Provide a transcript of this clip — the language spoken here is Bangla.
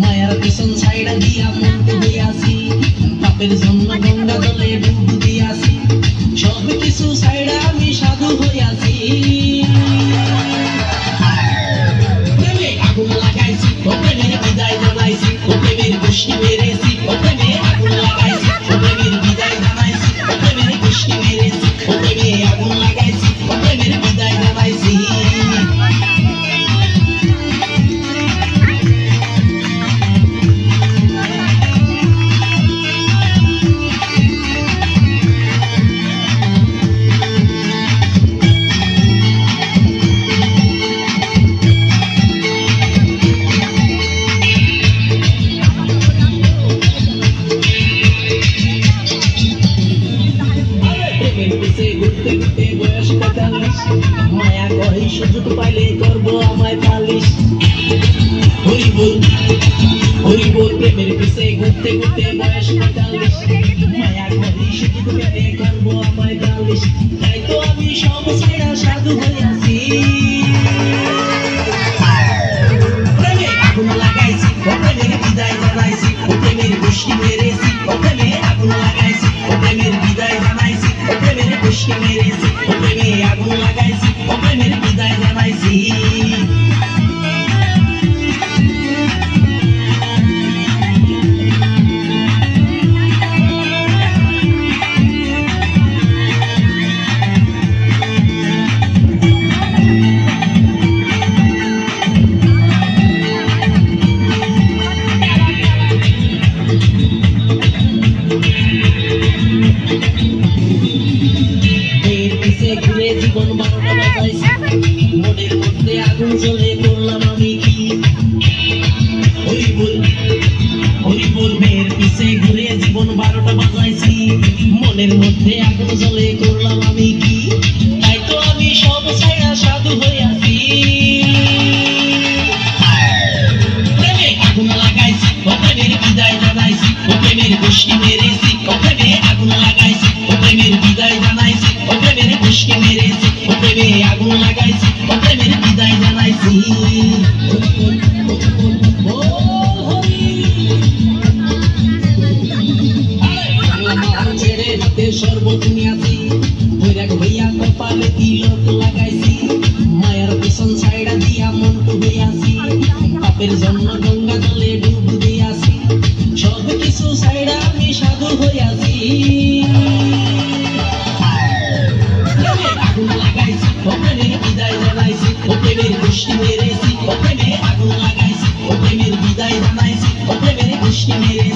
মায়ার পিছন ছাইড়া দিয়া মন্ত্র হইয়াছি, পাপের জন্য গঙ্গা জলে ডুব দিয়াছি, সব কিছু ছাইড়া আমি সাধু হইয়াছি। প্রেমে আগুন লাগাইছি, ও প্রেমের বিদায় জানাইছি, ও প্রেমের গোষ্ঠী মেরেছি, ও প্রেমে আগুন লাগাইছি, ও প্রেমের বিদায় জানাইছি, ও প্রেমের গোষ্ঠী মেরেছি, ও প্রেমে আগুন লাগাইছি, ও প্রেমের বিদায় জানাইছি। মায়া কই সুযোগ পাইলে করবো আমায় পালিশ, হরি বল হরি বল, প্রেমের পিছে ঘুরতে ঘুরতে বয়স ৪৫, মায়া কই সুযোগ পেলে করবো আমায় পালিশ, তাই তো আমি সব ছাইড়া সাধু হইয়াছি। প্রেমে আগুন লাগাইছি, ও প্রেমের বিদায় জানাইছি, ও প্রেমের গোষ্ঠী মেরেছি, ও প্রেমে আগুন লাগাইছি, ও প্রেমের বিদায় জানাইছি, ও প্রেমের গোষ্ঠী মেরেছি, ও প্রেমে আগুন লাগাইছি, ও প্রেমের বিদায় জানাইছি। ঘুরে জীবন ১২টা বাজাইছি, মনের মধ্যে আগুন জ্বলে করলাম আমি কি, হরি বল হরি বল, মেয়ের পিছে ঘুরে জীবন ১২টা বাজাইছি, মনের মধ্যে আগুন জ্বলে করলাম আমি কি, তাই তো আমি সব ছাইড়া সাধু হইয়াছি। প্রেমে আগুন লাগাইছি, ও প্রেমের বিদায় জানাইছি, ও প্রেমের গোষ্ঠী মেরেছি, ও প্রেমে আগুন লাগাইছি, ও প্রেমের বিদায় জানাইছি, ও প্রেমের গোষ্ঠী মেরেছি, ও প্রেমে আগুন লাগাইছি, ও প্রেমের বিদায় জানাইছি। ছেড়ে হাতে শরবত নিয়াছি, বৈরাগ হইয়া কপালে তিলক লাগাইছি, মায়ার পিছন ছাইড়া দিয়া মন্টু হইয়াছি, পাপের জন্য গঙ্গা জলে ডুব দিয়াছি, সব কিছু ছাইড়া আমি সাধু হইয়াছি। আগুন লাগাইছি, ও প্রেমের বিদায় জানাইছি, ও প্রেমের গোষ্ঠী মেরেছি, ও প্রেমে আগুন লাগাইছি, ও প্রেমের বিদায় জানাইছি, ও প্রেমের গোষ্ঠী মেরেছি।